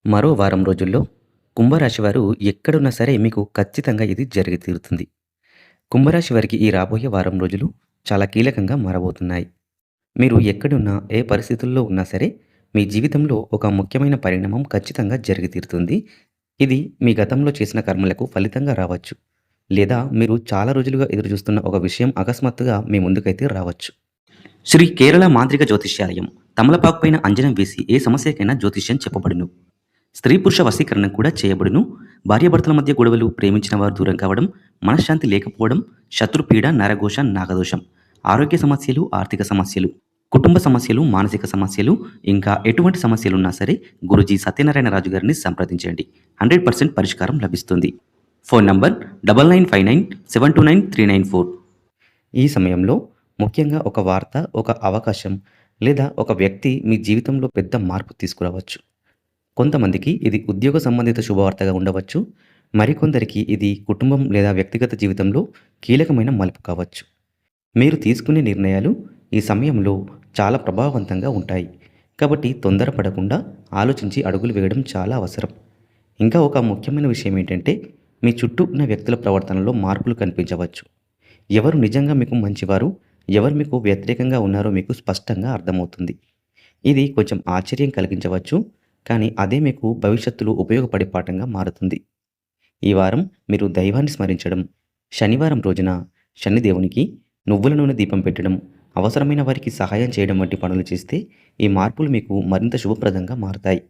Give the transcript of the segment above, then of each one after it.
మరో వారం రోజుల్లో కుంభరాశి వారు ఎక్కడున్నా సరే మీకు ఖచ్చితంగా ఇది జరిగి తీరుతుంది. కుంభరాశి వారికి ఈ రాబోయే వారం రోజులు చాలా కీలకంగా మారబోతున్నాయి. మీరు ఎక్కడున్నా, ఏ పరిస్థితుల్లో ఉన్నా సరే, మీ జీవితంలో ఒక ముఖ్యమైన పరిణామం ఖచ్చితంగా జరిగి తీరుతుంది. ఇది మీ గతంలో చేసిన కర్మలకు ఫలితంగా రావచ్చు. లేదా మీరు చాలా రోజులుగా ఎదురుచూస్తున్న ఒక విషయం అకస్మాత్తుగా మీ ముందుకైతే రావచ్చు. శ్రీ కేరళ మాంత్రిక జ్యోతిష్యాలయం తమలపాకు పైన అంజనం వేసి ఏ సమస్యకైనా జ్యోతిష్యం చెప్పబడును. స్త్రీ పురుష వశీకరణ కూడా చేయబడును. భార్యాభర్తల మధ్య గొడవలు, ప్రేమించిన వారు దూరం కావడం, మనశ్శాంతి లేకపోవడం, శత్రుపీడ, నరఘోష, నాగదోషం, ఆరోగ్య సమస్యలు, ఆర్థిక సమస్యలు, కుటుంబ సమస్యలు, మానసిక సమస్యలు, ఇంకా ఎటువంటి సమస్యలున్నా సరే గురూజీ సత్యనారాయణ రాజు గారిని సంప్రదించండి. 100% పరిష్కారం లభిస్తుంది. Phone number 9959729394. ఈ సమయంలో ముఖ్యంగా ఒక వార్త, ఒక అవకాశం లేదా ఒక వ్యక్తి మీ జీవితంలో పెద్ద మార్పు తీసుకురావచ్చు. కొంతమందికి ఇది ఉద్యోగ సంబంధిత శుభవార్తగా ఉండవచ్చు. మరికొందరికి ఇది కుటుంబం లేదా వ్యక్తిగత జీవితంలో కీలకమైన మలుపు కావచ్చు. మీరు తీసుకునే నిర్ణయాలు ఈ సమయంలో చాలా ప్రభావవంతంగా ఉంటాయి. కాబట్టి తొందరపడకుండా ఆలోచించి అడుగులు వేయడం చాలా అవసరం. ఇంకా ఒక ముఖ్యమైన విషయం ఏంటంటే, మీ చుట్టూ ఉన్న వ్యక్తుల ప్రవర్తనలో మార్పులు కనిపించవచ్చు. ఎవరు నిజంగా మీకు మంచివారు, ఎవరు మీకు వ్యతిరేకంగా ఉన్నారో మీకు స్పష్టంగా అర్థమవుతుంది. ఇది కొంచెం ఆశ్చర్యం కలిగించవచ్చు, కానీ అదే మీకు భవిష్యత్తులో ఉపయోగపడే పాఠంగా మారుతుంది. ఈ వారం మీరు దైవాన్ని స్మరించడం, శనివారం రోజున శనిదేవునికి నువ్వుల నూనె దీపం పెట్టడం, అవసరమైన వారికి సహాయం చేయడం వంటి పనులు చేస్తే ఈ మార్పులు మీకు మరింత శుభప్రదంగా మారుతాయి.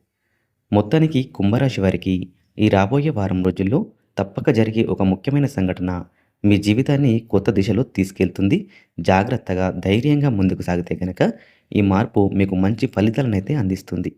మొత్తానికి కుంభరాశి వారికి ఈ రాబోయే వారం రోజుల్లో తప్పక జరిగే ఒక ముఖ్యమైన సంఘటన మీ జీవితాన్ని కొత్త దిశలో తీసుకెళ్తుంది. జాగ్రత్తగా, ధైర్యంగా ముందుకు సాగితే గనక ఈ మార్పు మీకు మంచి ఫలితాలనైతే అందిస్తుంది.